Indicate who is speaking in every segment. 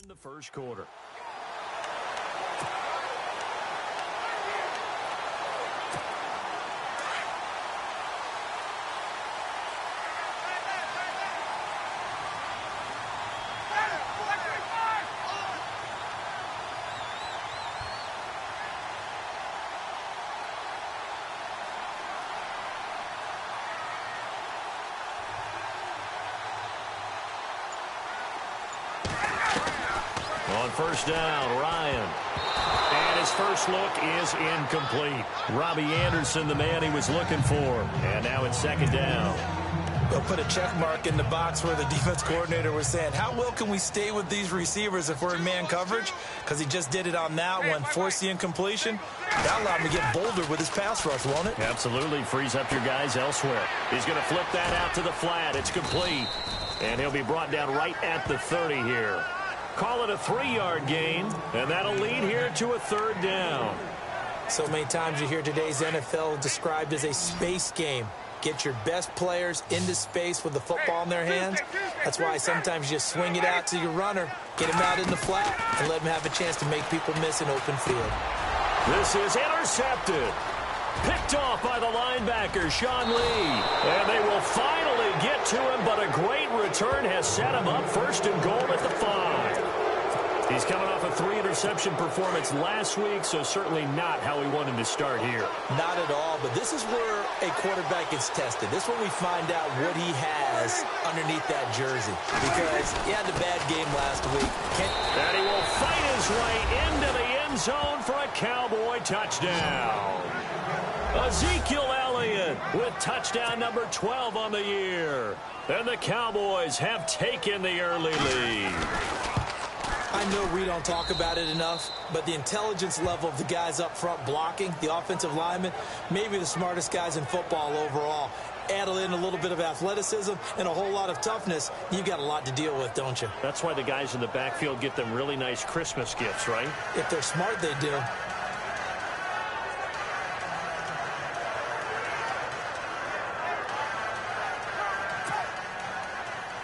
Speaker 1: the first quarter. On first down, Ryan. And his first look is incomplete. Robbie Anderson, the man he was looking for. And now it's second down.
Speaker 2: They'll put a check mark in the box where the defense coordinator was saying, how well can we stay with these receivers if we're in man coverage? Because he just did it on that one, forced the incompletion. That allowed him to get bolder with his pass rush, won't it?
Speaker 1: Absolutely. Frees up your guys elsewhere. He's going to flip that out to the flat. It's complete. And he'll be brought down right at the 30 here. Call it a 3-yard gain, and that'll lead here to a third down.
Speaker 2: So many times you hear today's NFL described as a space game. Get your best players into space with the football in their hands. That's why sometimes you just swing it out to your runner, get him out in the flat, and let him have a chance to make people miss an open field.
Speaker 1: This is intercepted. Picked off by the linebacker, Sean Lee. And they will finally get to him, but a great return has set him up first and goal at the 5. He's coming off a 3-interception performance last week, so certainly not how he wanted to start here.
Speaker 2: Not at all, but this is where a quarterback gets tested. This is where we find out what he has underneath that jersey. Because he had a bad game last week.
Speaker 1: And he will fight his way into the end zone for a Cowboy touchdown. Ezekiel Elliott with touchdown number 12 on the year. And the Cowboys have taken the early lead.
Speaker 2: I know we don't talk about it enough, but the intelligence level of the guys up front blocking, the offensive linemen, maybe the smartest guys in football overall. Add in a little bit of athleticism and a whole lot of toughness, you've got a lot to deal with, don't you?
Speaker 1: That's why the guys in the backfield get them really nice Christmas gifts, right?
Speaker 2: If they're smart, they do.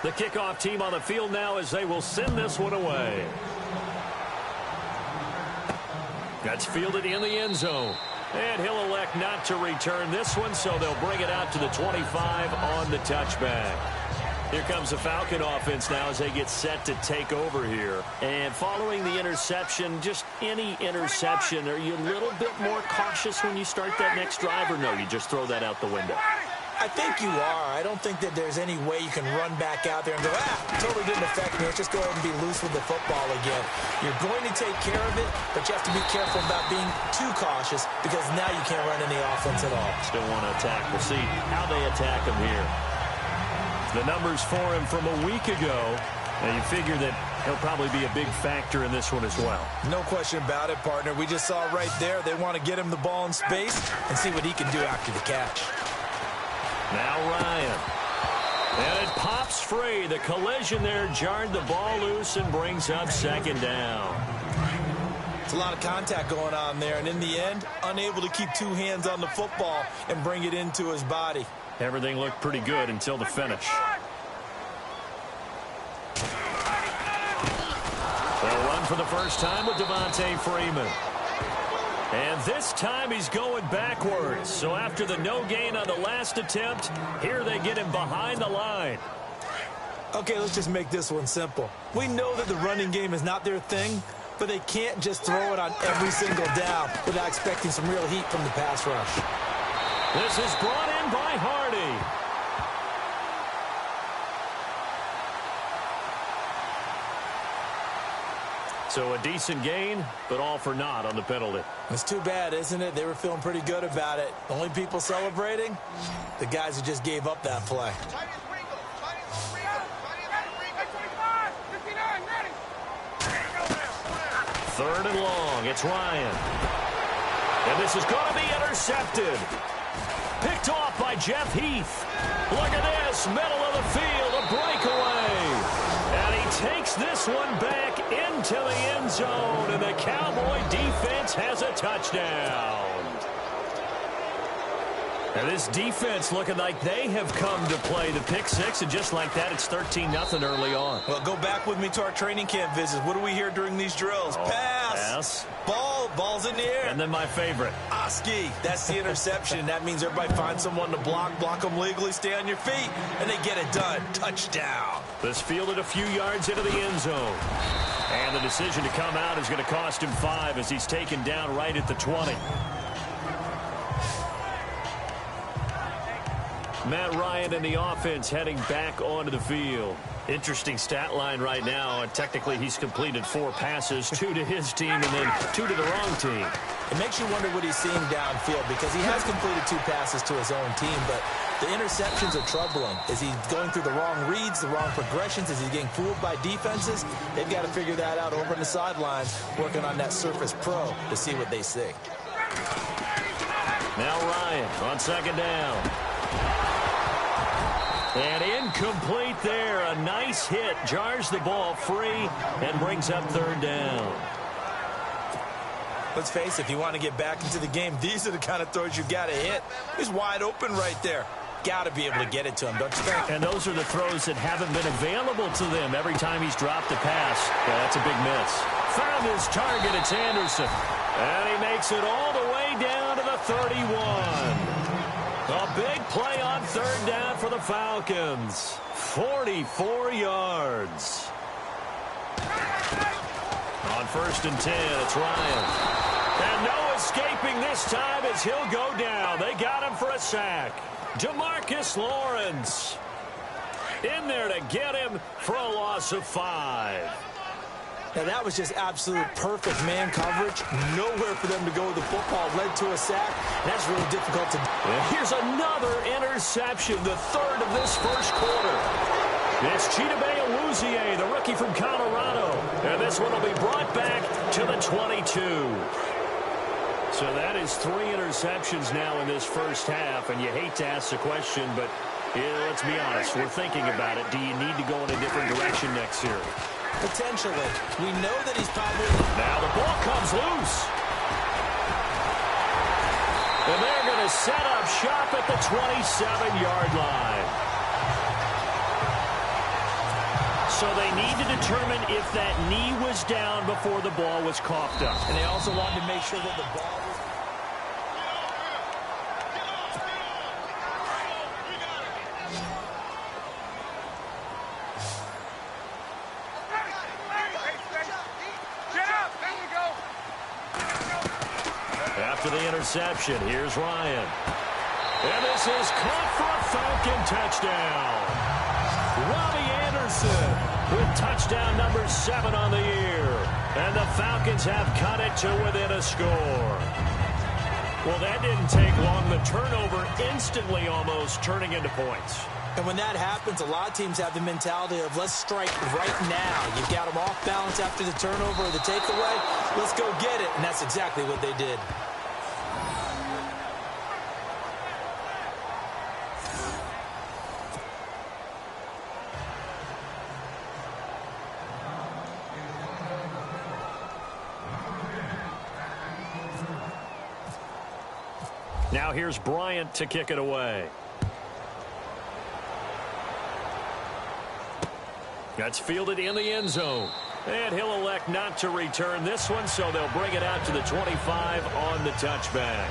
Speaker 1: The kickoff team on the field now as they will send this one away. That's fielded in the end zone. And he'll elect not to return this one, so they'll bring it out to the 25 on the touchback. Here comes the Falcon offense now as they get set to take over here. And following the interception, just any interception, are you a little bit more cautious when you start that next drive, or no, you just throw that out the window?
Speaker 2: I think you are. I don't think that there's any way you can run back out there and go, totally didn't affect me. Let's just go ahead and be loose with the football again. You're going to take care of it, but you have to be careful about being too cautious because now you can't run any offense at all.
Speaker 1: Still want to attack. We'll see how they attack him here. The numbers for him from a week ago, and you figure that he'll probably be a big factor in this one as well.
Speaker 2: No question about it, partner. We just saw right there they want to get him the ball in space and see what he can do after the catch.
Speaker 1: Now Ryan. And it pops free. The collision there jarred the ball loose and brings up second down.
Speaker 2: It's a lot of contact going on there, and in the end, unable to keep two hands on the football and bring it into his body.
Speaker 1: Everything looked pretty good until the finish. They'll run for the first time with Devontae Freeman. And this time he's going backwards. So after the no gain on the last attempt, here they get him behind the line.
Speaker 2: Okay, let's just make this one simple. We know that the running game is not their thing, but they can't just throw it on every single down without expecting some real heat from the pass rush.
Speaker 1: This is brought in by Hardy. So a decent gain, but all for naught on the penalty.
Speaker 2: It's too bad, isn't it? They were feeling pretty good about it. The only people celebrating? The guys who just gave up that play.
Speaker 1: Third and long. It's Ryan. And this is going to be intercepted. Picked off by Jeff Heath. Look at this. Middle of the field. A breakaway. And he takes this one back into the end zone. And the Cowboy defense has a touchdown. And this defense looking like they have come to play the pick six, and just like that, it's 13-0 early on.
Speaker 2: Well, go back with me to our training camp visits. What do we hear during these drills? Pass. Ball's in the air.
Speaker 1: And then my favorite.
Speaker 2: Oski. That's the interception. That means everybody finds someone to block them legally, stay on your feet, and they get it done. Touchdown.
Speaker 1: This fielded a few yards into the end zone. And the decision to come out is going to cost him 5 as he's taken down right at the 20. Matt Ryan and the offense heading back onto the field. Interesting stat line right now. Technically, he's completed 4 passes, 2 to his team and then 2 to the wrong team.
Speaker 2: It makes you wonder what he's seeing downfield because he has completed 2 passes to his own team, but the interceptions are troubling. Is he going through the wrong reads, the wrong progressions? Is he getting fooled by defenses? They've got to figure that out over on the sidelines, working on that Surface Pro to see what they see.
Speaker 1: Now Ryan on second down. And incomplete there. A nice hit. Jars the ball free and brings up third down.
Speaker 2: Let's face it, if you want to get back into the game, these are the kind of throws you got to hit. He's wide open right there. Got to be able to get it to him, don't you think?
Speaker 1: And those are the throws that haven't been available to them every time he's dropped a pass. Yeah, that's a big miss. Found his target. It's Anderson. And he makes it all the way down to the 31. A big play on third down for the Falcons. 44 yards. On first and 10, it's Ryan. And no escaping this time as he'll go down. They got him for a sack. DeMarcus Lawrence in there to get him for a loss of 5.
Speaker 2: Now, that was just absolute perfect man coverage. Nowhere for them to go with the football. Led to a sack. That's really difficult to do.
Speaker 1: Here's another interception, the third of this first quarter. It's Chidobe Awuzie, the rookie from Colorado. And this one will be brought back to the 22. So that is 3 interceptions now in this first half. And you hate to ask the question, but let's be honest. We're thinking about it. Do you need to go in a different direction next year?
Speaker 2: Potentially. We know that he's probably...
Speaker 1: Now the ball comes loose. And they're going to set up shop at the 27-yard line. So they need to determine if that knee was down before the ball was coughed up.
Speaker 2: And they also wanted to make sure that the ball was...
Speaker 1: After the interception, here's Ryan. And this is caught for a Falcon touchdown. Robbie Anderson with touchdown number 7 on the year. And the Falcons have cut it to within a score. Well, that didn't take long. The turnover instantly almost turning into points.
Speaker 2: And when that happens, a lot of teams have the mentality of let's strike right now. You've got them off balance after the turnover or the takeaway. Let's go get it. And that's exactly what they did.
Speaker 1: Now here's Bryant to kick it away. That's fielded in the end zone. And he'll elect not to return this one, so they'll bring it out to the 25 on the touchback.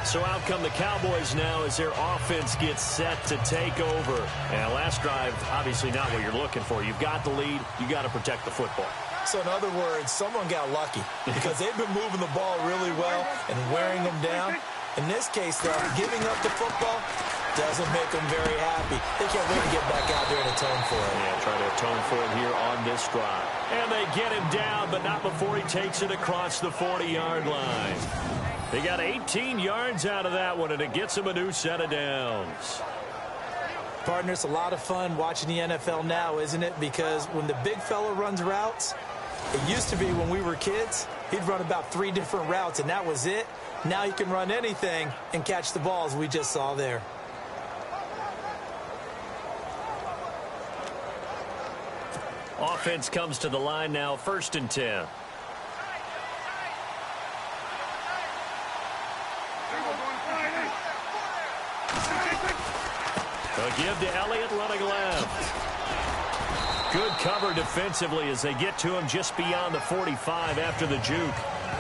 Speaker 1: So out come the Cowboys now as their offense gets set to take over. And last drive, obviously not what you're looking for. You've got the lead. You got to protect the football.
Speaker 2: So in other words, someone got lucky because they've been moving the ball really well and wearing them down. In this case, though, giving up the football doesn't make them very happy. They can't wait to get back out there and atone for it.
Speaker 1: Yeah, try to atone for it here on this drive. And they get him down, but not before he takes it across the 40-yard line. They got 18 yards out of that one, and it gets him a new set of downs.
Speaker 2: Partner, it's a lot of fun watching the NFL now, isn't it? Because when the big fella runs routes, it used to be when we were kids, he'd run about 3 different routes, and that was it. Now he can run anything and catch the balls we just saw there.
Speaker 1: Offense comes to the line now, 1st and 10. A give to Elliott running left. Good cover defensively as they get to him just beyond the 45 after the juke.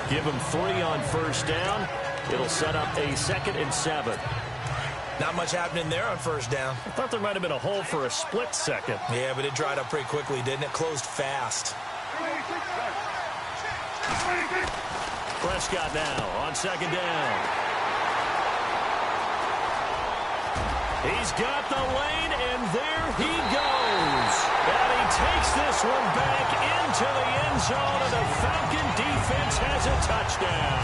Speaker 1: Give him 3 on first down. It'll set up a 2nd and 7.
Speaker 2: Not much happening there on first down.
Speaker 1: I thought there might have been a hole for a split second.
Speaker 2: Yeah, but it dried up pretty quickly, didn't it? Closed fast.
Speaker 1: Prescott now on 2nd down. He's got the lane, and there he goes. And he takes this one back into the end zone, and the Falcon defense has a touchdown.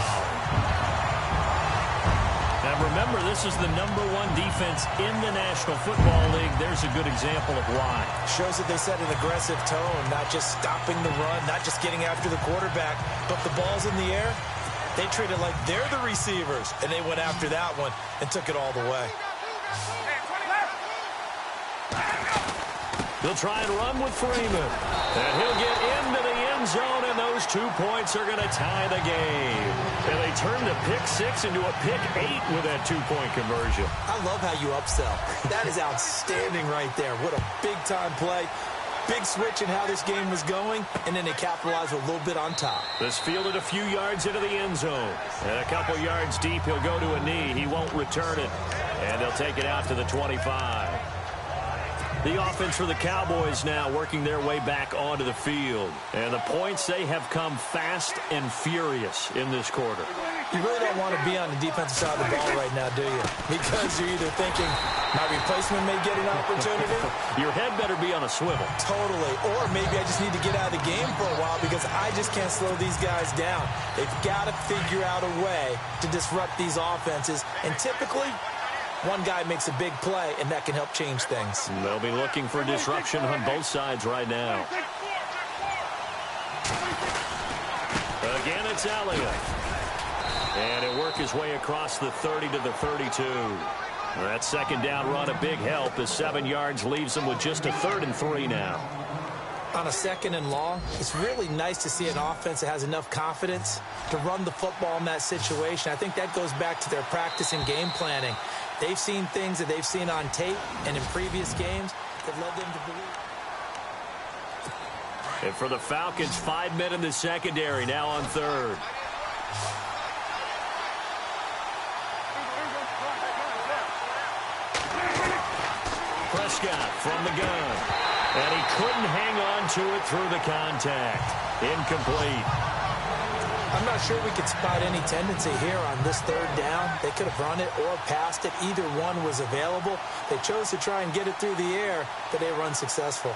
Speaker 1: Now remember, this is the #1 defense in the National Football League. There's a good example of why.
Speaker 2: Shows that they set an aggressive tone, not just stopping the run, not just getting after the quarterback, but the ball's in the air. They treat it like they're the receivers, and they went after that one and took it all the way.
Speaker 1: He'll try and run with Freeman. And he'll get into the end zone, and those 2 points are going to tie the game. And they turned a pick 6 into a pick 8 with that 2-point conversion.
Speaker 2: I love how you upsell. That is outstanding right there. What a big-time play. Big switch in how this game was going, and then they capitalized with a little bit on top.
Speaker 1: This fielded a few yards into the end zone. And a couple yards deep, he'll go to a knee. He won't return it. And they'll take it out to the 25. The offense for the Cowboys now working their way back onto the field. And the points, they have come fast and furious in this quarter.
Speaker 2: You really don't want to be on the defensive side of the ball right now, do you? Because you're either thinking, my replacement may get an opportunity.
Speaker 1: Your head better be on a swivel.
Speaker 2: Totally. Or maybe I just need to get out of the game for a while because I just can't slow these guys down. They've got to figure out a way to disrupt these offenses. And typically, one guy makes a big play, and that can help change things.
Speaker 1: They'll be looking for disruption on both sides right now. Again, it's Elliott. And he'll work his way across the 30 to the 32. That 2nd down run, a big help as 7 yards leaves him with just a 3rd and 3 now.
Speaker 2: On a 2nd and long, it's really nice to see an offense that has enough confidence to run the football in that situation. I think that goes back to their practice and game planning. They've seen things that they've seen on tape and in previous games that led them to believe.
Speaker 1: And for the Falcons, 5 men in the secondary, now on 3rd. Prescott from the gun. And he couldn't hang on to it through the contact. Incomplete.
Speaker 2: I'm not sure we could spot any tendency here on this 3rd down. They could have run it or passed it. Either one was available. They chose to try and get it through the air, but they were unsuccessful.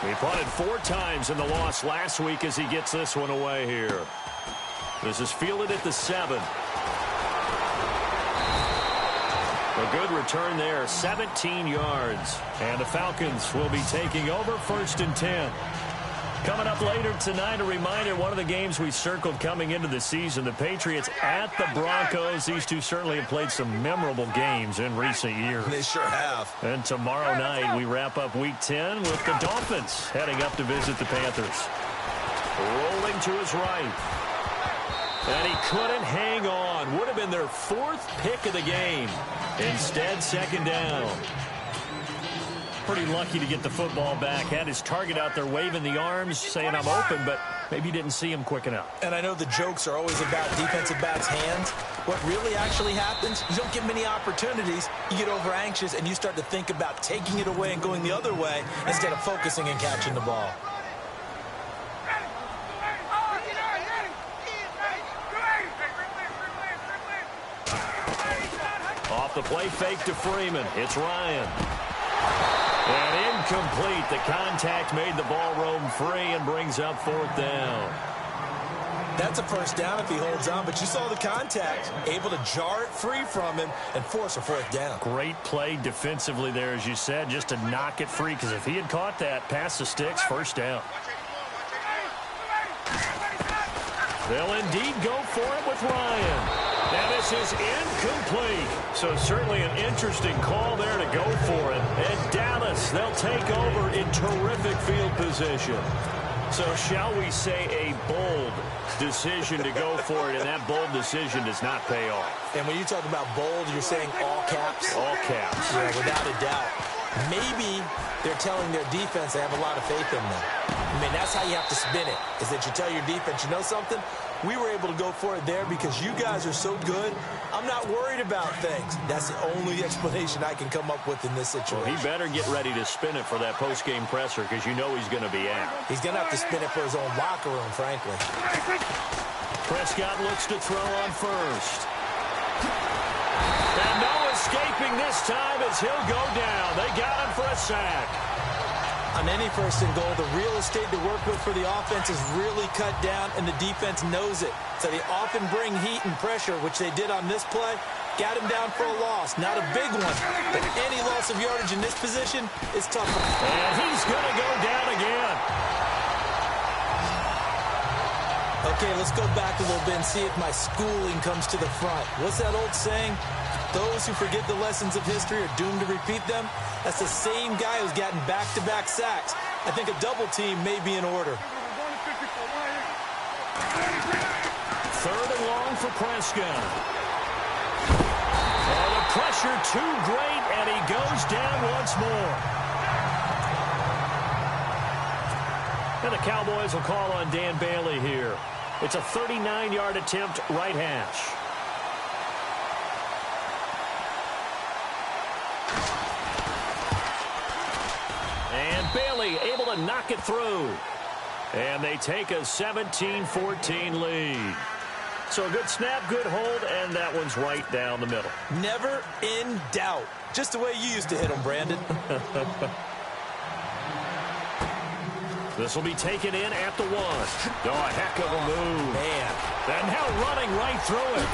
Speaker 1: He punted 4 times in the loss last week as he gets this one away here. This is fielded at the 7. A good return there, 17 yards. And the Falcons will be taking over 1st and 10. Coming up later tonight, a reminder, one of the games we circled coming into the season, the Patriots at the Broncos. These two certainly have played some memorable games in recent years.
Speaker 2: They sure have.
Speaker 1: And tomorrow night, we wrap up Week 10 with the Dolphins heading up to visit the Panthers. Rolling to his right. And he couldn't hang on. Would have been their 4th pick of the game. Instead, 2nd down. Pretty lucky to get the football back. Had his target out there waving the arms, saying I'm open, but maybe didn't see him quick enough.
Speaker 2: And I know the jokes are always about defensive backs' hands. What really actually happens, you don't get many opportunities. You get over anxious, and you start to think about taking it away and going the other way instead of focusing and catching the ball.
Speaker 1: Off the play fake to Freeman. It's Ryan. And incomplete. The contact made the ball roam free and brings up 4th down.
Speaker 2: That's a 1st down if he holds on, but you saw the contact. Able to jar it free from him and force a 4th down.
Speaker 1: Great play defensively there, as you said, just to knock it free, because if he had caught that, past the sticks, 1st down. They'll indeed go for it with Ryan. And this is incomplete. So certainly an interesting call there to go for it. And Dallas, they'll take over in terrific field position. So shall we say a bold decision to go for it, and that bold decision does not pay off.
Speaker 2: And when you talk about bold, you're saying all caps?
Speaker 1: All caps.
Speaker 2: Yeah, without a doubt. Maybe they're telling their defense they have a lot of faith in them. I mean, that's how you have to spin it, is that you tell your defense, you know something? We were able to go for it there because you guys are so good. I'm not worried about things. That's the only explanation I can come up with in this situation.
Speaker 1: Well, he better get ready to spin it for that post-game presser because you know he's going to be out.
Speaker 2: He's going to have to spin it for his own locker room, frankly.
Speaker 1: Prescott looks to throw on first. And no escaping this time as he'll go down. They got him for a sack.
Speaker 2: On any first and goal, the real estate to work with for the offense is really cut down, and the defense knows it. So they often bring heat and pressure, which they did on this play. Got him down for a loss. Not a big one, but any loss of yardage in this position is tough.
Speaker 1: And he's going to go down again.
Speaker 2: Okay, let's go back a little bit and see if my schooling comes to the front. What's that old saying? Those who forget the lessons of history are doomed to repeat them. That's the same guy who's gotten back-to-back sacks. I think a double team may be in order.
Speaker 1: Third and long for Prescott. Oh, the pressure too great, and he goes down once more. And the Cowboys will call on Dan Bailey here. It's a 39-yard attempt, right hash. And Bailey able to knock it through. And they take a 17-14 lead. So a good snap, good hold, and that one's right down the middle.
Speaker 2: Never in doubt. Just the way you used to hit them, Brandon.
Speaker 1: This will be taken in at the 1. Oh, a heck of a move.
Speaker 2: Man.
Speaker 1: And now running right through it.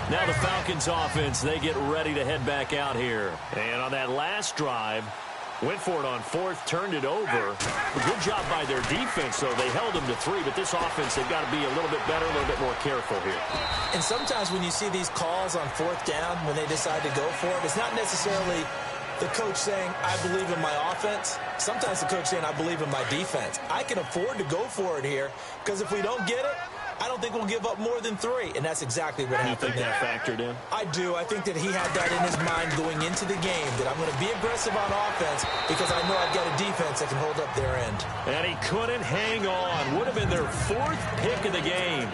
Speaker 1: Now the Falcons offense, they get ready to head back out here. And on that last drive, went for it on fourth, turned it over. Good job by their defense, though. They held them to 3, but this offense, they've got to be a little bit better, a little bit more careful here.
Speaker 2: And sometimes when you see these calls on fourth down, when they decide to go for it, it's not necessarily the coach saying, I believe in my offense. Sometimes the coach saying, I believe in my defense. I can afford to go for it here because if we don't get it, I don't think we'll give up more than 3, and that's exactly what happened there.
Speaker 1: You think that factored in?
Speaker 2: I do. I think that he had that in his mind going into the game, that I'm going to be aggressive on offense because I know I've got a defense that can hold up their end.
Speaker 1: And he couldn't hang on. Would have been their 4th pick of the game.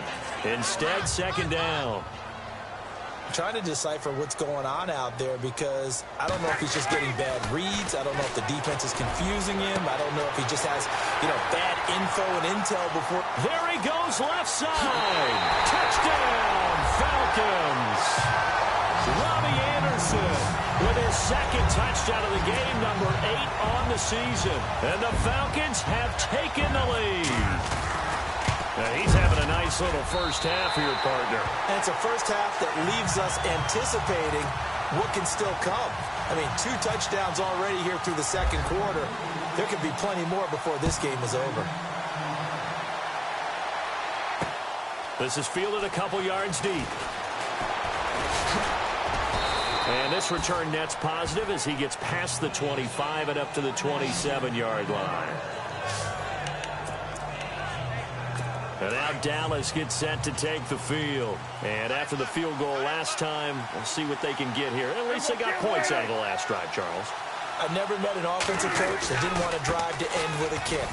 Speaker 1: Instead, second down.
Speaker 2: I'm trying to decipher what's going on out there because I don't know if he's just getting bad reads. I don't know if the defense is confusing him. I don't know if he just has, bad info and intel before.
Speaker 1: There he goes, left side. Touchdown, Falcons. Robbie Anderson with his 2nd touchdown of the game, number 8 on the season. And the Falcons have taken the lead. He's having a nice little first half here, partner.
Speaker 2: And it's a first half that leaves us anticipating what can still come. I mean, 2 touchdowns already here through the second quarter. There could be plenty more before this game is over.
Speaker 1: This is fielded a couple yards deep. And this return net's positive as he gets past the 25 and up to the 27-yard line. And now Dallas gets set to take the field. And after the field goal last time, we'll see what they can get here. At least they got points out of the last drive, Charles.
Speaker 2: I've never met an offensive coach that didn't want to drive to end with a kick.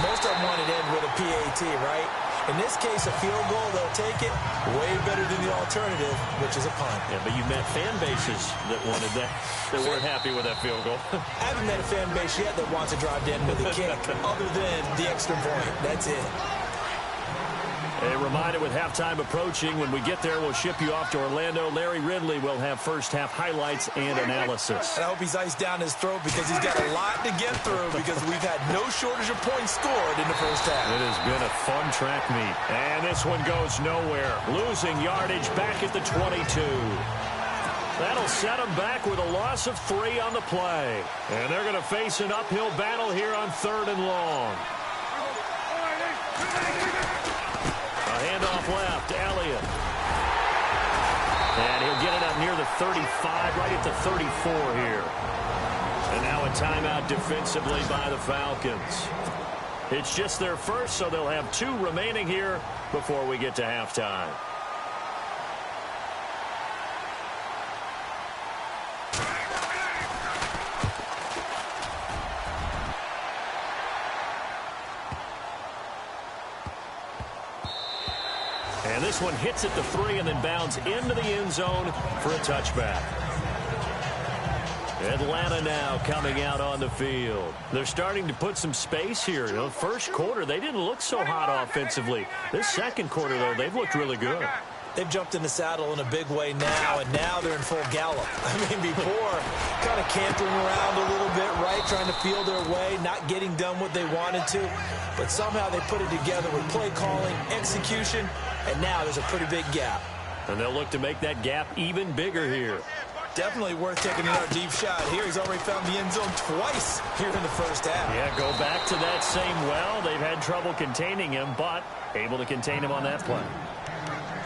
Speaker 2: Most of them want to end with a PAT, right? In this case, a field goal, they'll take it way better than the alternative, which is a punt.
Speaker 1: Yeah, but you've met fan bases that wanted that, that weren't happy with that field goal.
Speaker 2: I haven't met a fan base yet that wants to drive to end with a kick, other than the extra point. That's it.
Speaker 1: A reminder with halftime approaching, when we get there, we'll ship you off to Orlando. Larry Ridley will have first-half highlights and analysis.
Speaker 2: And I hope he's iced down his throat because he's got a lot to get through because we've had no shortage of points scored in the first half.
Speaker 1: It has been a fun track meet. And this one goes nowhere. Losing yardage back at the 22. That'll set them back with a loss of 3 on the play. And they're going to face an uphill battle here on 3rd and long. A handoff left, Elliott. And he'll get it up near the 35, right at the 34 here. And now a timeout defensively by the Falcons. It's just their first, so they'll have 2 remaining here before we get to halftime. And this one hits at the 3 and then bounds into the end zone for a touchback. Atlanta now coming out on the field. They're starting to put some space here. You know, first quarter, they didn't look so hot offensively. This second quarter, though, they've looked really good.
Speaker 2: They've jumped in the saddle in a big way now, and now they're in full gallop. I mean, before, kind of cantering around a little bit, right, trying to feel their way, not getting done what they wanted to. But somehow they put it together with play calling, execution, and now there's a pretty big gap.
Speaker 1: And they'll look to make that gap even bigger here.
Speaker 2: Definitely worth taking another deep shot here. He's already found the end zone twice here in the first half.
Speaker 1: Yeah, go back to that same well. They've had trouble containing him, but able to contain him on that play.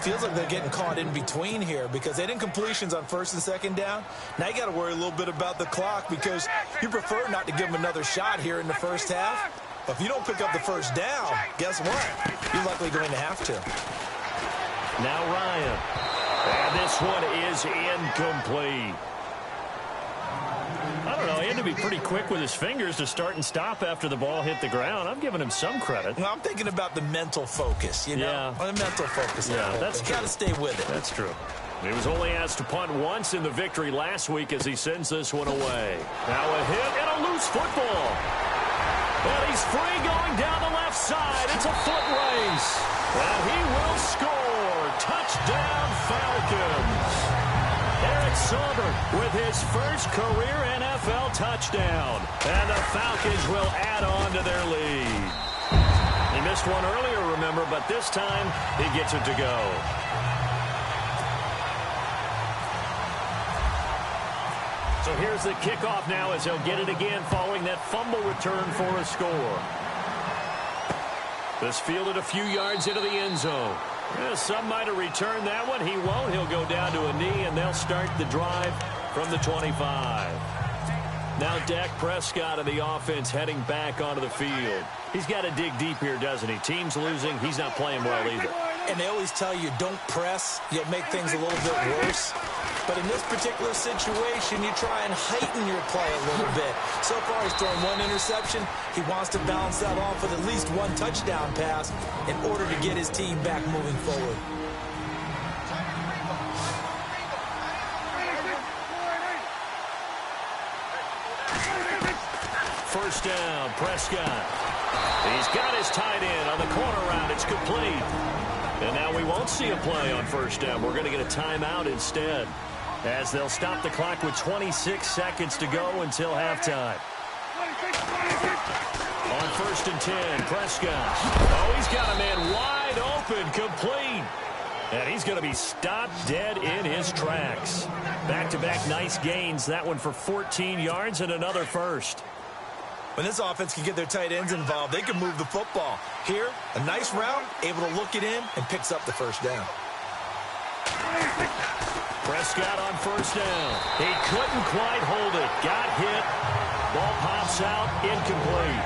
Speaker 2: Feels like they're getting caught in between here because they didn't completions on first and second down. Now you got to worry a little bit about the clock because you prefer not to give them another shot here in the first half. But if you don't pick up the first down, guess what? You're likely going to have to.
Speaker 1: Now Ryan. And this one is incomplete. I don't know. He had to be pretty quick with his fingers to start and stop after the ball hit the ground. I'm giving him some credit.
Speaker 2: Well, I'm thinking about the mental focus, you know?
Speaker 1: Yeah.
Speaker 2: The mental focus.
Speaker 1: Yeah, that's true.
Speaker 2: Got to stay with it.
Speaker 1: That's true. He was only asked to punt once in the victory last week as he sends this one away. Now a hit and a loose football. And he's free going down the left side. It's a foot race. And he will score. Touchdown, Falcons. Eric Sauber with his first career NFL touchdown. And the Falcons will add on to their lead. He missed one earlier, remember, but this time he gets it to go. So here's the kickoff now as he'll get it again following that fumble return for a score. This fielded a few yards into the end zone. Yeah, some might have returned that one. He won't. He'll go down to a knee, and they'll start the drive from the 25. Now Dak Prescott of the offense heading back onto the field. He's got to dig deep here, doesn't he? Team's losing. He's not playing well either.
Speaker 2: And they always tell you, don't press. You'll make things a little bit worse. But in this particular situation, you try and heighten your play a little bit. So far, he's thrown one interception. He wants to balance that off with at least one touchdown pass in order to get his team back moving forward.
Speaker 1: First down, Prescott. He's got his tight end on the corner route. It's complete. And now we won't see a play on first down. We're going to get a timeout instead, as they'll stop the clock with 26 seconds to go until halftime. On first and 10, Prescott. Oh, he's got a man wide open, complete. And he's going to be stopped dead in his tracks. Back-to-back nice gains. That one for 14 yards and another first.
Speaker 2: When this offense can get their tight ends involved, they can move the football. Here, a nice route, able to look it in, and picks up the first down.
Speaker 1: Prescott on first down. He couldn't quite hold it. Got hit. Ball pops out, incomplete.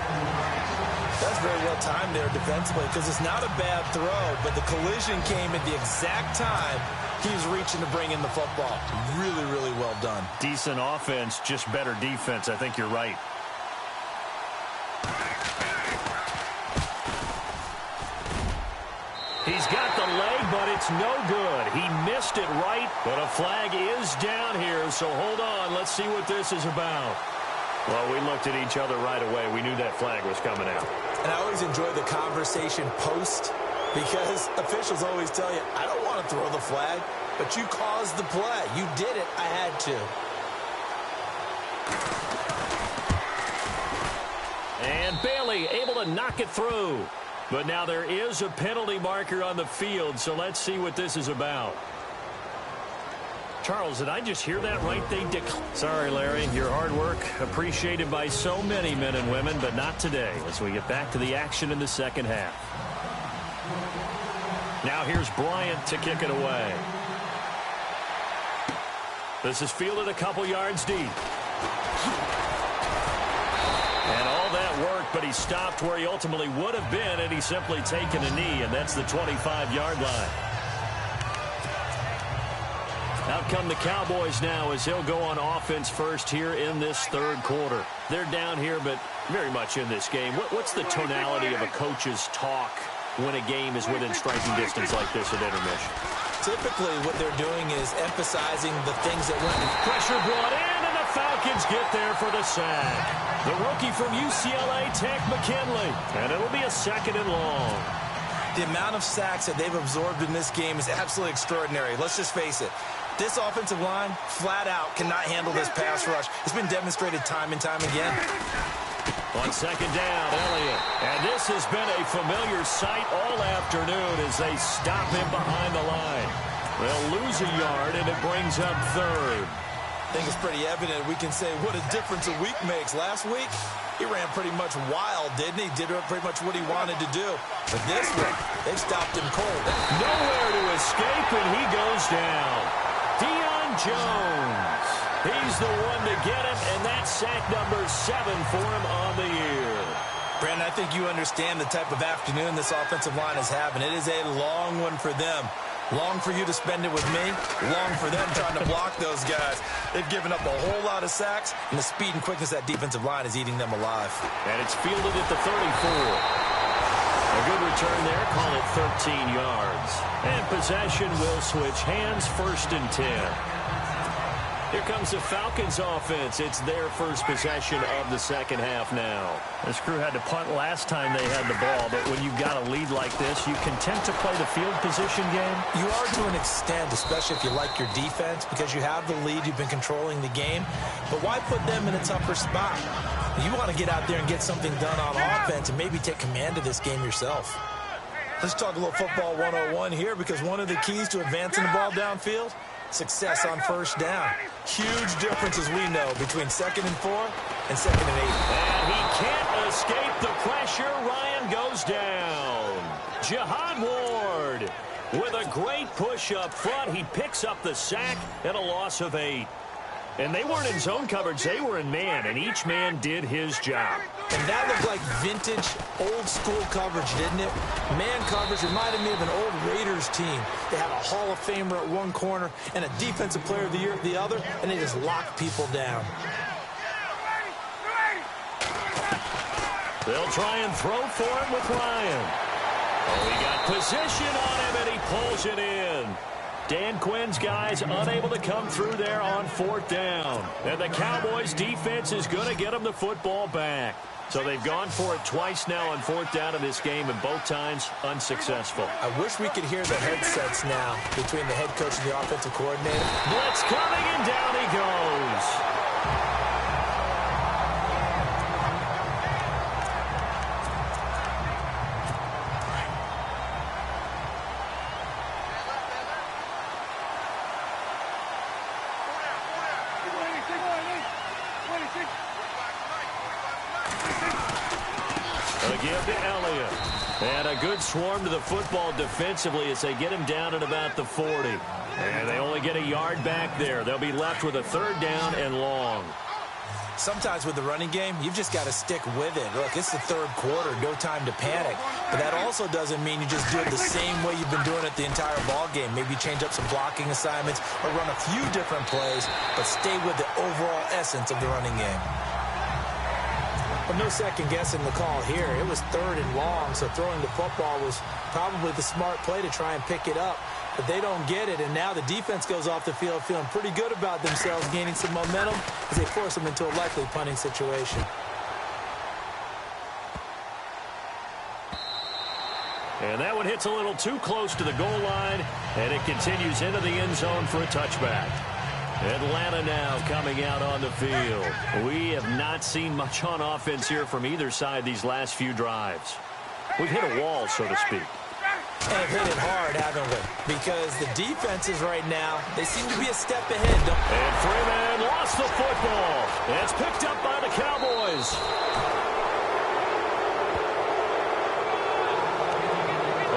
Speaker 2: That's very well timed there defensively because it's not a bad throw, but the collision came at the exact time he was reaching to bring in the football. Really, really well done.
Speaker 1: Decent offense, just better defense. I think you're right. He's got the leg, but it's no good. He missed it right, but a flag is down here, so hold on. Let's see what this is about. Well, we looked at each other right away. We knew that flag was coming out.
Speaker 2: And I always enjoy the conversation post because officials always tell you, I don't want to throw the flag, but you caused the play. You did it. I had to.
Speaker 1: And Bailey able to knock it through. But now there is a penalty marker on the field, so let's see what this is about. Charles, did I just hear that right? Sorry, Larry. Your hard work appreciated by so many men and women, but not today as we get back to the action in the second half. Now here's Bryant to kick it away. This is fielded a couple yards deep. And all that work, but he stopped where he ultimately would have been, and he's simply taken a knee, and that's the 25-yard line. Out come the Cowboys now as he'll go on offense first here in this third quarter. They're down here, but very much in this game. What's the tonality of a coach's talk when a game is within striking distance like this at intermission?
Speaker 2: Typically, what they're doing is emphasizing the things that went.
Speaker 1: Pressure brought in, and the Falcons get there for the sack. The rookie from UCLA, Tech McKinley, and it'll be a 2nd and long.
Speaker 2: The amount of sacks that they've absorbed in this game is absolutely extraordinary. Let's just face it. This offensive line, flat out, cannot handle this pass rush. It's been demonstrated time and time again.
Speaker 1: On 2nd down, Elliott. And this has been a familiar sight all afternoon as they stop him behind the line. They'll lose a yard, and it brings up 3rd.
Speaker 2: I think it's pretty evident we can say what a difference a week makes. Last week, he ran pretty much wild, didn't he? Did pretty much what he wanted to do. But this week, they've stopped him cold.
Speaker 1: Nowhere to escape, and he goes down. Deion Jones. He's the one to get him, and that's sack number 7 for him on the year.
Speaker 2: Brandon, I think you understand the type of afternoon this offensive line is having. It is a long one for them. Long for you to spend it with me. Long for them trying to block those guys. They've given up a whole lot of sacks, and the speed and quickness of that defensive line is eating them alive.
Speaker 1: And it's fielded at the 34. A good return there. Call it 13 yards. And possession will switch hands, 1st and 10. Here comes the Falcons offense. It's their first possession of the second half now. This crew had to punt last time they had the ball, but when you've got a lead like this, you content to play the field position game?
Speaker 2: You are to an extent, especially if you like your defense, because you have the lead, you've been controlling the game. But why put them in a tougher spot? You want to get out there and get something done on offense and maybe take command of this game yourself. Let's talk a little football 101 here, because one of the keys to advancing the ball downfield, success on 1st down. Huge difference, as we know, between 2nd and 4 and 2nd and 8.
Speaker 1: And he can't escape the pressure. Ryan goes down. Jihad Ward with a great push up front. He picks up the sack and a loss of 8. And they weren't in zone coverage. They were in man, and each man did his job.
Speaker 2: And that looked like vintage, old-school coverage, didn't it? Man coverage reminded me of an old Raiders team. They had a Hall of Famer at one corner and a Defensive Player of the Year at the other, and they just locked people down.
Speaker 1: They'll try and throw for him with Ryan. Oh, he got position on him, and he pulls it in. Dan Quinn's guys unable to come through there on 4th down. And the Cowboys defense is going to get them the football back. So they've gone for it twice now on 4th down in this game, and both times unsuccessful.
Speaker 2: I wish we could hear the headsets now between the head coach and the offensive coordinator.
Speaker 1: Blitz coming, and down he goes. Give to Elliott. And a good swarm to the football defensively as they get him down at about the 40. And they only get a yard back there. They'll be left with a 3rd down and long.
Speaker 2: Sometimes with the running game, you've just got to stick with it. Look, it's the 3rd quarter, no time to panic. But that also doesn't mean you just do it the same way you've been doing it the entire ball game. Maybe change up some blocking assignments or run a few different plays, but stay with the overall essence of the running game. But no second guessing the call here. It was 3rd and long, so throwing the football was probably the smart play to try and pick it up. But they don't get it, and now the defense goes off the field feeling pretty good about themselves, gaining some momentum as they force them into a likely punting situation.
Speaker 1: And that one hits a little too close to the goal line, and it continues into the end zone for a touchback. Atlanta now coming out on the field. We have not seen much on offense here from either side these last few drives. We've hit a wall, so to speak.
Speaker 2: And have hit it hard, haven't we? Because the defenses right now, they seem to be a step ahead.
Speaker 1: And Freeman lost the football. It's picked up by the Cowboys.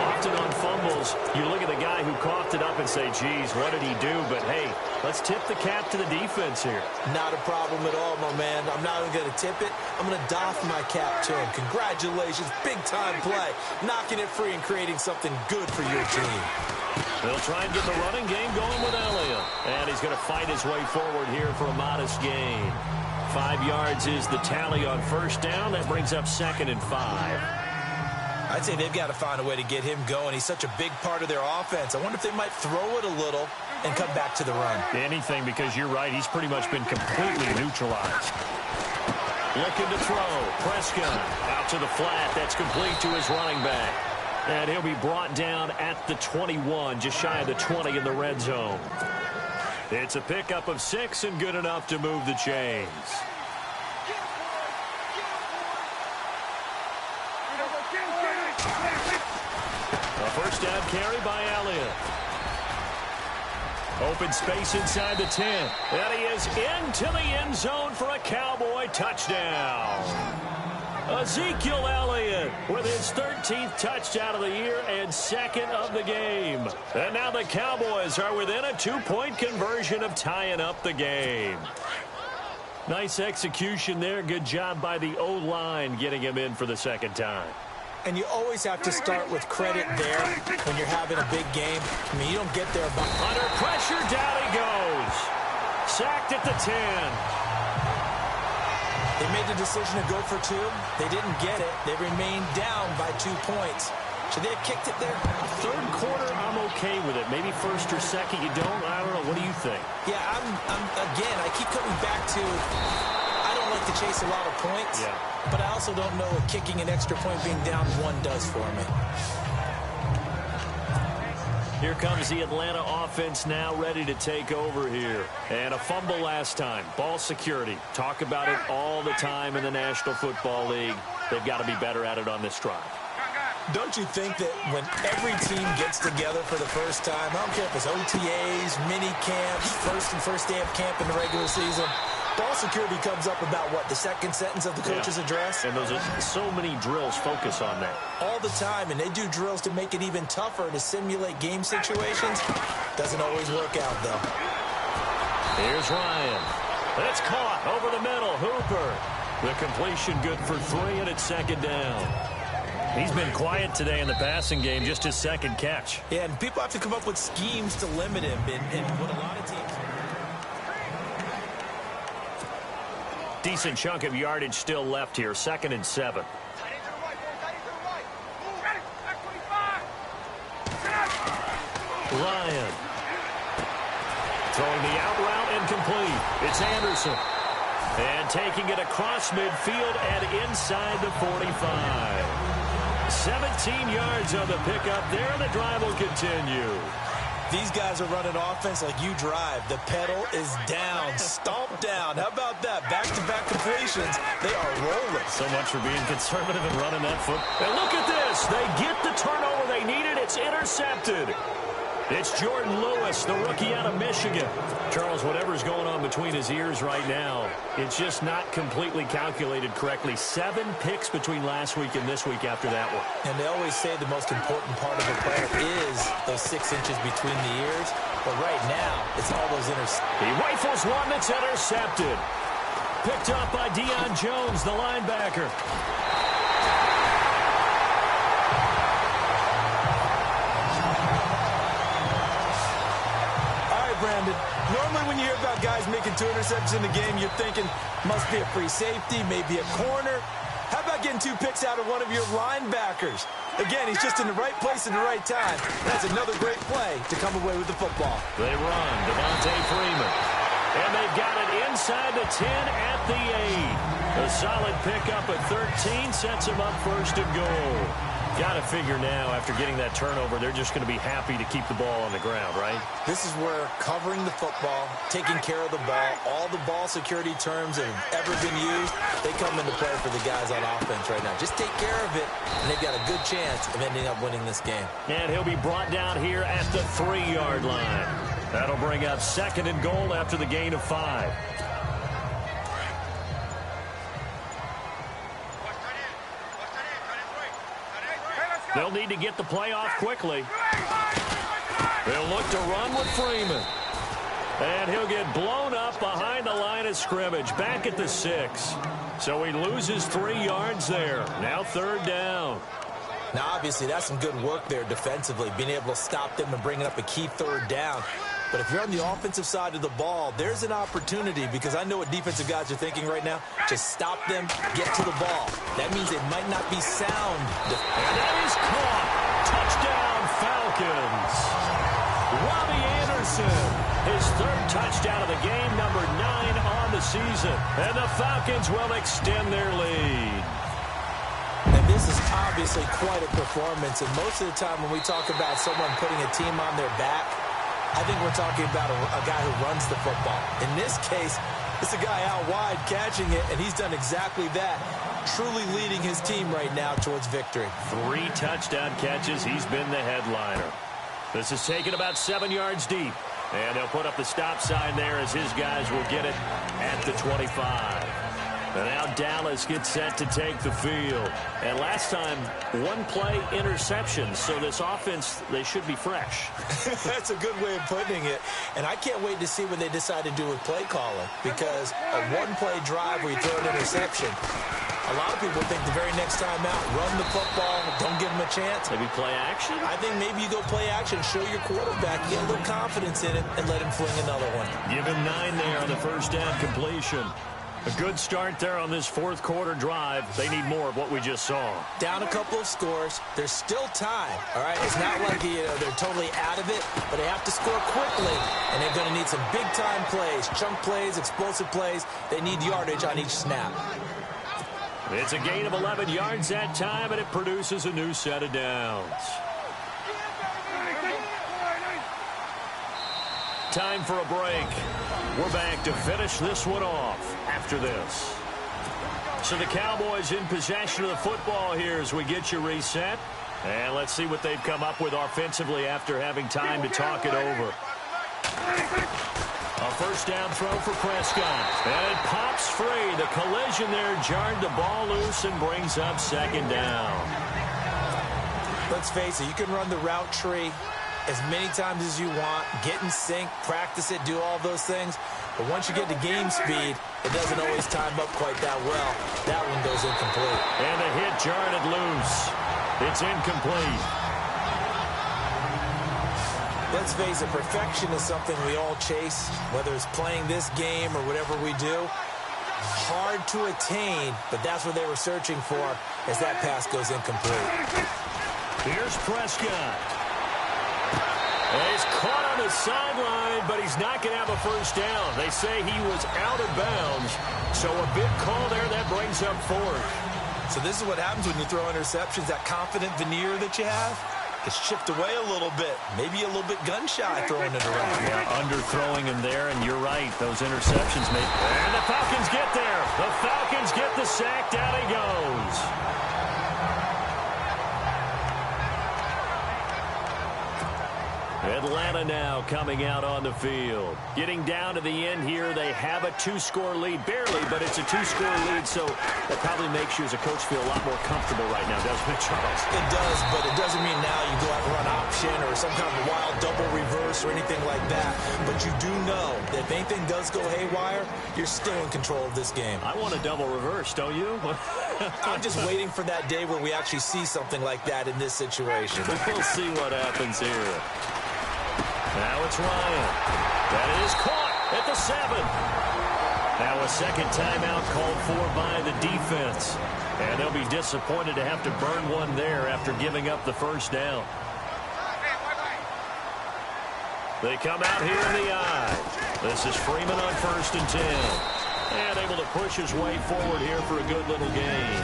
Speaker 1: Often on fumbles, Charles, you look at the guy who coughed it up and say, geez, what did he do? But, hey, let's tip the cap to the defense here.
Speaker 2: Not a problem at all, my man. I'm not even going to tip it. I'm going to doff my cap to him. Congratulations. Big-time play. Knocking it free and creating something good for your team.
Speaker 1: They'll try and get the running game going with Elliott. And he's going to fight his way forward here for a modest gain. 5 yards is the tally on first down. That brings up 2nd and 5.
Speaker 2: I'd say they've got to find a way to get him going. He's such a big part of their offense. I wonder if they might throw it a little and come back to the run.
Speaker 1: Anything, because you're right. He's pretty much been completely neutralized. Looking to throw. Prescott out to the flat. That's complete to his running back. And he'll be brought down at the 21, just shy of the 20 in the red zone. It's a pickup of 6 and good enough to move the chains. A first down carry by Elliott. Open space inside the 10. And he is into the end zone for a Cowboy touchdown. Ezekiel Elliott with his 13th touchdown of the year and 2nd of the game. And now the Cowboys are within a 2-point conversion of tying up the game. Nice execution there. Good job by the O-line getting him in for the 2nd time.
Speaker 2: And you always have to start with credit there when you're having a big game. I mean, you don't get there by...
Speaker 1: Under pressure, down he goes. Sacked at the 10.
Speaker 2: They made the decision to go for 2. They didn't get it. They remained down by 2 points. Should they have kicked it there?
Speaker 1: 3rd quarter, I'm okay with it. Maybe 1st or 2nd, you don't? I don't know. What do you think?
Speaker 2: Yeah, again, I keep coming back to... I don't like to chase a lot of points, but I also don't know what kicking an extra point being down 1 does for me.
Speaker 1: Here comes the Atlanta offense now ready to take over here. And a fumble last time. Ball security. Talk about it all the time in the National Football League. They've got to be better at it on this drive.
Speaker 2: Don't you think that when every team gets together for the first time, I don't care if it's OTAs, mini camps, first day of camp in the regular season, ball security comes up about, what, the 2nd sentence of the coach's address?
Speaker 1: And those are so many drills focus on that.
Speaker 2: All the time, and they do drills to make it even tougher to simulate game situations. Doesn't always work out, though.
Speaker 1: Here's Ryan. That's caught over the middle. Hooper. The completion good for 3, and it's 2nd down. He's been quiet today in the passing game, just his 2nd catch.
Speaker 2: Yeah, and people have to come up with schemes to limit him, and what a lot of teams...
Speaker 1: Decent chunk of yardage still left here. 2nd and 7. Ryan. Throwing the out route and complete. It's Anderson. And taking it across midfield and inside the 45. 17 yards on the pickup there. The drive will continue.
Speaker 2: These guys are running offense like you drive. The pedal is down, stomped down. How about that? Back-to-back completions. They are rolling.
Speaker 1: So much for being conservative and running that foot. And look at this. They get the turnover they needed. It's intercepted. It's Jordan Lewis, the rookie out of Michigan. Charles, whatever's going on between his ears right now, it's just not completely calculated correctly. 7 picks between last week and this week after that one.
Speaker 2: And they always say the most important part of a player is those 6 inches between the ears. But right now, it's all those interceptions.
Speaker 1: He rifles one that's intercepted. Picked up by Deion Jones, the linebacker.
Speaker 2: Brandon, normally when you hear about guys making 2 interceptions in the game, you're thinking must be a free safety, maybe a corner. How about getting 2 picks out of one of your linebackers? Again, he's just in the right place at the right time. That's another great play to come away with the football.
Speaker 1: They run. Devontae Freeman. And they've got it inside the 10 at the 8. A solid pickup at 13 sets him up 1st and goal. Got to figure now, after getting that turnover, they're just going to be happy to keep the ball on the ground, right?
Speaker 2: This is where covering the football, taking care of the ball, all the ball security terms that have ever been used, they come into play for the guys on offense right now. Just take care of it, and they've got a good chance of ending up winning this game.
Speaker 1: And he'll be brought down here at the 3-yard line. That'll bring up 2nd and goal after the gain of 5. They'll need to get the play off quickly. They'll look to run with Freeman. And he'll get blown up behind the line of scrimmage, back at the 6. So he loses 3 yards there. Now 3rd down.
Speaker 2: Now, obviously, that's some good work there defensively, being able to stop them and bringing up a key 3rd down. But if you're on the offensive side of the ball, there's an opportunity, because I know what defensive guys are thinking right now. Just stop them, get to the ball. That means it might not be sound.
Speaker 1: And that is caught. Touchdown, Falcons. Robbie Anderson, his 3rd touchdown of the game, number 9 on the season. And the Falcons will extend their lead.
Speaker 2: And this is obviously quite a performance. And most of the time when we talk about someone putting a team on their back, I think we're talking about a guy who runs the football. In this case, it's a guy out wide catching it, and he's done exactly that, truly leading his team right now towards victory.
Speaker 1: 3 touchdown catches. He's been the headliner. This is taken about 7 yards deep. And they'll put up the stop sign there as his guys will get it at the 25. And now Dallas gets set to take the field. And last time, 1 play interception. So this offense, they should be fresh.
Speaker 2: That's a good way of putting it. And I can't wait to see what they decide to do with play calling. Because a 1-play drive where you throw an interception, a lot of people think the very next time out, run the football, don't give them a chance.
Speaker 1: Maybe play action?
Speaker 2: I think maybe you go play action, show your quarterback, get a little confidence in it, and let him fling another one.
Speaker 1: Give him 9 there on the 1st down completion. A good start there on this 4th quarter drive. They need more of what we just saw.
Speaker 2: Down a couple of scores. There's still time, all right? It's not like they're totally out of it, but they have to score quickly, and they're going to need some big-time plays, chunk plays, explosive plays. They need yardage on each snap.
Speaker 1: It's a gain of 11 yards that time, and it produces a new set of downs. Time for a break. We're back to finish this one off after this. So the Cowboys in possession of the football here as we get you reset. And let's see what they've come up with offensively after having time to talk it over. A 1st down throw for Prescott. And it pops free. The collision there jarred the ball loose and brings up 2nd down.
Speaker 2: Let's face it, you can run the route tree as many times as you want, get in sync, practice it, do all those things. But once you get to game speed, it doesn't always time up quite that well. That one goes incomplete.
Speaker 1: And the hit jarred it loose. It's incomplete.
Speaker 2: Let's face it, perfection is something we all chase, whether it's playing this game or whatever we do. Hard to attain, but that's what they were searching for as that pass goes incomplete.
Speaker 1: Here's Prescott. He's caught on the sideline, but he's not going to have a 1st down. They say he was out of bounds, so a big call there that brings up 4th.
Speaker 2: So this is what happens when you throw interceptions. That confident veneer that you have gets chipped away a little bit. Maybe a little bit gun-shy throwing it around.
Speaker 1: Yeah, underthrowing him there, and you're right. Those interceptions make... And the Falcons get there. The Falcons get the sack. Down he goes. Atlanta now coming out on the field. Getting down to the end here, they have a 2-score lead. Barely, but it's a 2-score lead, so that probably makes you as a coach feel a lot more comfortable right now, doesn't it, Charles?
Speaker 2: It does, but it doesn't mean now you go out and run option or some kind of wild double reverse or anything like that. But you do know that if anything does go haywire, you're still in control of this game.
Speaker 1: I want a double reverse, don't you?
Speaker 2: I'm just waiting for that day where we actually see something like that in this situation.
Speaker 1: We'll see what happens here. Now it's Ryan. That is caught at the 7. Now a 2nd timeout called for by the defense. And they'll be disappointed to have to burn one there after giving up the 1st down. They come out here in the eye. This is Freeman on 1st and 10. And able to push his way forward here for a good little gain.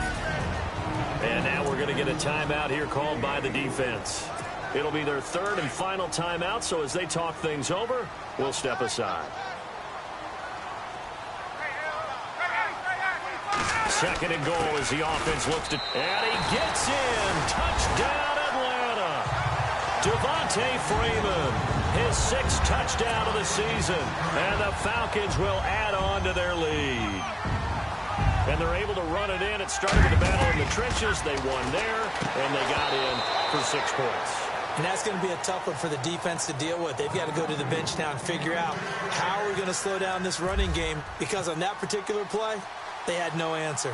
Speaker 1: And now we're going to get a timeout here called by the defense. It'll be their 3rd and final timeout, so as they talk things over, we'll step aside. 2nd and goal as the offense looks to... And he gets in. Touchdown, Atlanta. Devontae Freeman, his 6th touchdown of the season. And the Falcons will add on to their lead. And they're able to run it in. It started with a battle in the trenches. They won there, and they got in for 6 points.
Speaker 2: And that's going to be a tough one for the defense to deal with. They've got to go to the bench now and figure out how are we going to slow down this running game, because on that particular play, they had no answer.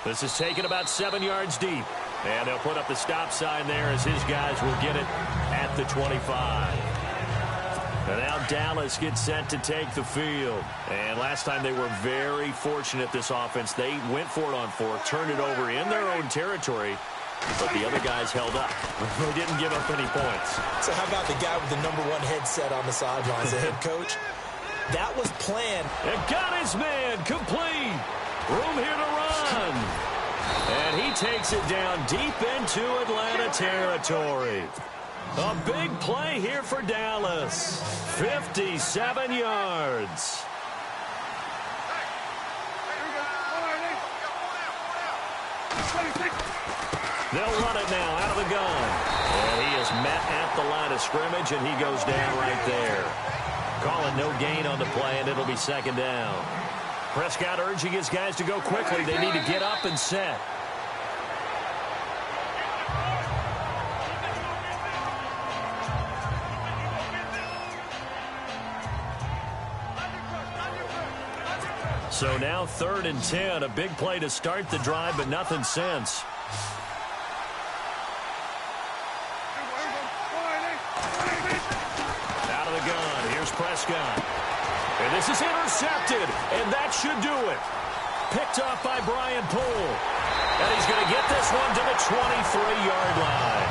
Speaker 1: This is taken about 7 yards deep. And they'll put up the stop sign there as his guys will get it at the 25. And now Dallas gets set to take the field. And last time they were very fortunate, this offense. They went for it on 4, turned it over in their own territory, but the other guys held up. They didn't give up any points.
Speaker 2: So how about the guy with the #1 headset on the sidelines, the head coach? That was planned.
Speaker 1: And got his man complete. Room here to run. And he takes it down deep into Atlanta territory. A big play here for Dallas. 57 yards. They'll run it now out of the gun. And he is met at the line of scrimmage, and he goes down right there. Calling no gain on the play, and it'll be 2nd down. Prescott urging his guys to go quickly. They need to get up and set. So now 3rd and 10. A big play to start the drive, but nothing since. Out of the gun. Here's Prescott. And this is intercepted, and that should do it. Picked off by Brian Poole. And he's going to get this one to the 23-yard line.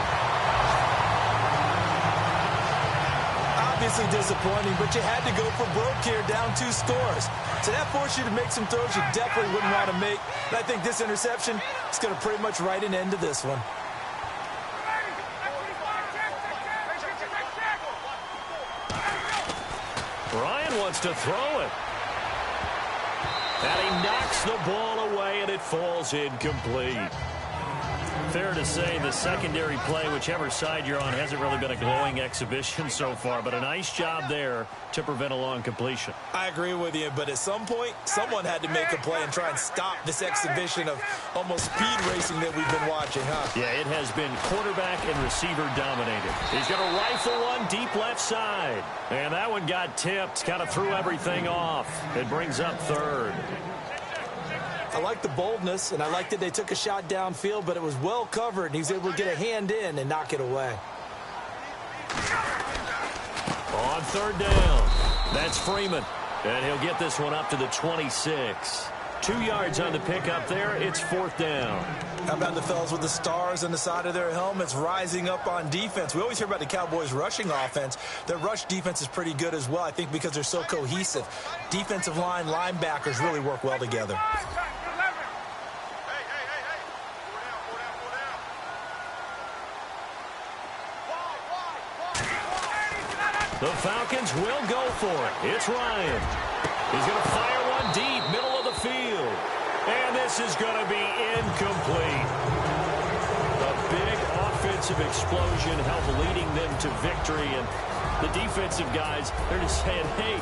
Speaker 2: Obviously disappointing, but you had to go for broke here, down 2 scores. So that forced you to make some throws you definitely wouldn't want to make. And I think this interception is going to pretty much write an end to this one.
Speaker 1: Ryan wants to throw it. And he knocks the ball away, and it falls incomplete. Fair to say the secondary play, whichever side you're on, hasn't really been a glowing exhibition so far, but a nice job there to prevent a long completion.
Speaker 2: I agree with you, but at some point, someone had to make a play and try and stop this exhibition of almost speed racing that we've been watching, huh?
Speaker 1: Yeah, it has been quarterback and receiver dominated. He's going to rifle one deep left side. And that one got tipped, kind of threw everything off. It brings up 3rd.
Speaker 2: I like the boldness, and I like that they took a shot downfield, but it was well covered, and he was able to get a hand in and knock it away.
Speaker 1: On 3rd down, that's Freeman. And he'll get this one up to the 26. 2 yards on the pickup there. It's 4th down.
Speaker 2: How about the fellas with the stars on the side of their helmets rising up on defense? We always hear about the Cowboys' rushing offense. Their rush defense is pretty good as well, I think, because they're so cohesive. Defensive line, linebackers really work well together.
Speaker 1: The Falcons will go for it. It's Ryan. He's going to fire one deep, middle of the field. And this is going to be incomplete. A big offensive explosion helped leading them to victory. And the defensive guys, they're just saying, hey,